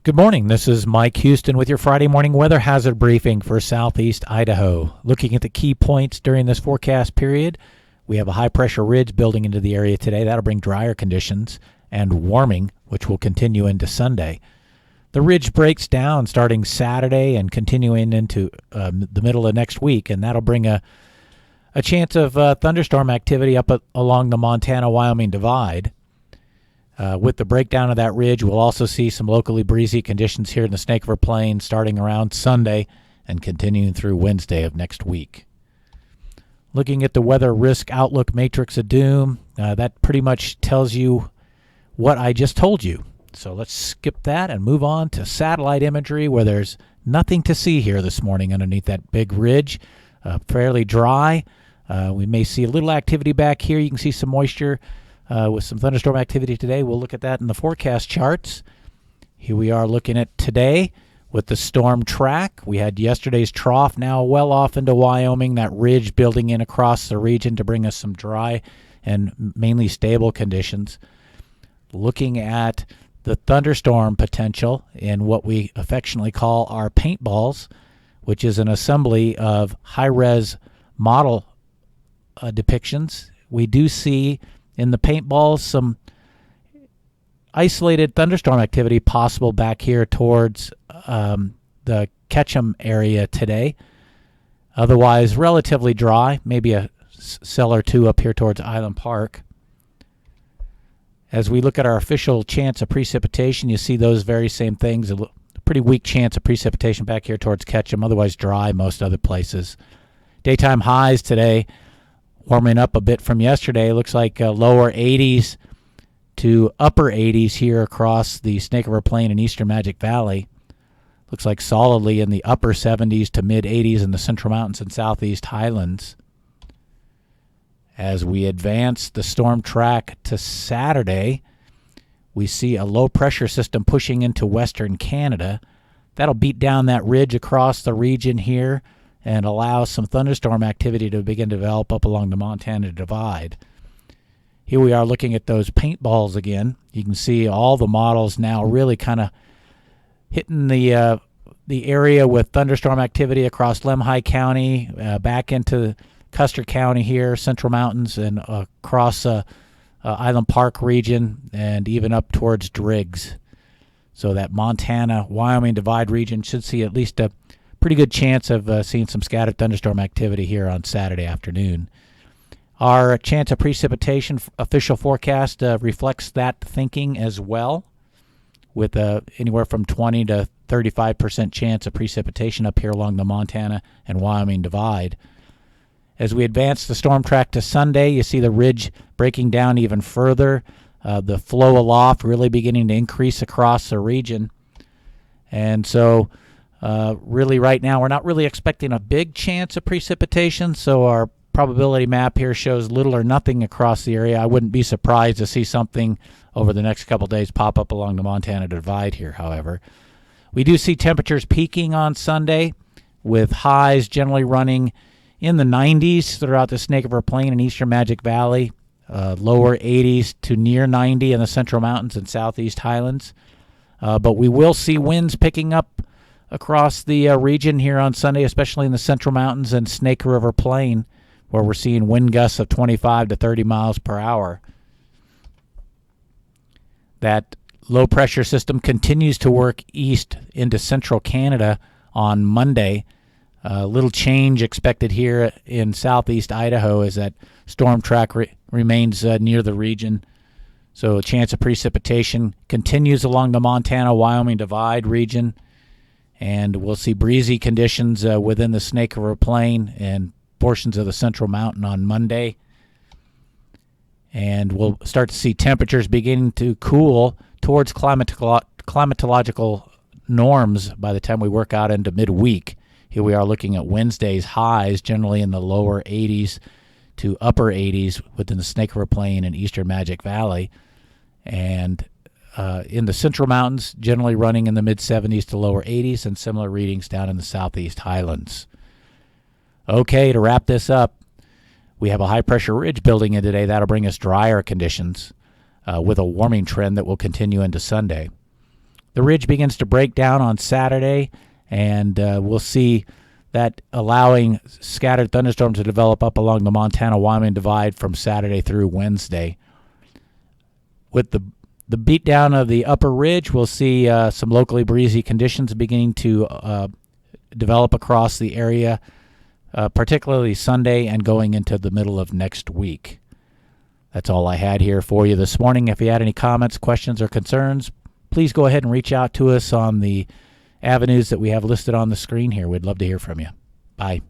Good morning. This is Mike Houston with your Friday morning weather hazard briefing for southeast Idaho. Looking at the key points during this forecast period, we have a high pressure ridge building into the area today. That'll bring drier conditions and warming, which will continue into Sunday. The ridge breaks down starting Saturday and continuing into the middle of next week, and that'll bring a chance of thunderstorm activity up along the Montana-Wyoming divide. With the breakdown of that ridge, we'll also see some locally breezy conditions here in the Snake River Plain starting around Sunday and continuing through Wednesday of next week. Looking at the weather risk outlook matrix of doom, that pretty much tells you what I just told you. So let's skip that and move on to satellite imagery where there's nothing to see here this morning underneath that big ridge. Fairly dry. We may see a little activity back here. You can see some moisture with some thunderstorm activity today. We'll look at that in the forecast charts. Here we are looking at today with the storm track. We had yesterday's trough now well off into Wyoming, that ridge building in across the region to bring us some dry and mainly stable conditions. Looking at the thunderstorm potential in what we affectionately call our paintballs, which is an assembly of high-res model depictions. We do see in the paintballs some isolated thunderstorm activity possible back here towards the Ketchum area today. Otherwise, relatively dry, maybe a cell or two up here towards Island Park. As we look at our official chance of precipitation, you see those very same things. A pretty weak chance of precipitation back here towards Ketchum, otherwise dry most other places. Daytime highs today warming up a bit from yesterday. Looks like lower 80s to upper 80s here across the Snake River Plain and Eastern Magic Valley. Looks like solidly in the upper 70s to mid 80s in the Central Mountains and Southeast Highlands. As we advance the storm track to Saturday, we see a low pressure system pushing into western Canada. That'll beat down that ridge across the region here and allow some thunderstorm activity to begin to develop up along the Montana divide. Here we are looking at those paintballs again. You can see all the models now really kind of hitting the area with thunderstorm activity across Lemhi County, back into Custer County here, Central Mountains, and across Island Park region, and even up towards Driggs. So that Montana-Wyoming divide region should see at least a pretty good chance of seeing some scattered thunderstorm activity here on Saturday afternoon. Our chance of precipitation official forecast reflects that thinking as well, with anywhere from 20 to 35% chance of precipitation up here along the Montana and Wyoming divide. As we advance the storm track to Sunday, you see the ridge breaking down even further, the flow aloft really beginning to increase across the region. And so really right now we're not really expecting a big chance of precipitation, so our probability map here shows little or nothing across the area. I wouldn't be surprised to see something over the next couple days pop up along the Montana divide here, however. We do see temperatures peaking on Sunday with highs generally running in the 90s throughout the Snake River Plain and Eastern Magic Valley, lower 80s to near 90 in the Central Mountains and Southeast Highlands. But we will see winds picking up across the region here on Sunday, especially in the Central Mountains and Snake River Plain, where we're seeing wind gusts of 25 to 30 miles per hour. That low pressure system continues to work east into central Canada on Monday. Little change expected here in southeast Idaho as that storm track remains near the region. So a chance of precipitation continues along the Montana-Wyoming divide region, and we'll see breezy conditions within the Snake River Plain and portions of the Central Mountain on Monday. And we'll start to see temperatures beginning to cool towards climatological norms by the time we work out into midweek. Here we are looking at Wednesday's highs, generally in the lower 80s to upper 80s within the Snake River Plain and Eastern Magic Valley. And in the Central Mountains, generally running in the mid-70s to lower 80s, and similar readings down in the Southeast Highlands. Okay, to wrap this up, we have a high-pressure ridge building in today. That'll bring us drier conditions with a warming trend that will continue into Sunday. The ridge begins to break down on Saturday, and we'll see that allowing scattered thunderstorms to develop up along the Montana-Wyoming divide from Saturday through Wednesday. With the beatdown of the upper ridge, we'll see some locally breezy conditions beginning to develop across the area, particularly Sunday and going into the middle of next week. That's all I had here for you this morning. If you had any comments, questions, or concerns, please go ahead and reach out to us on the avenues that we have listed on the screen here. We'd love to hear from you. Bye.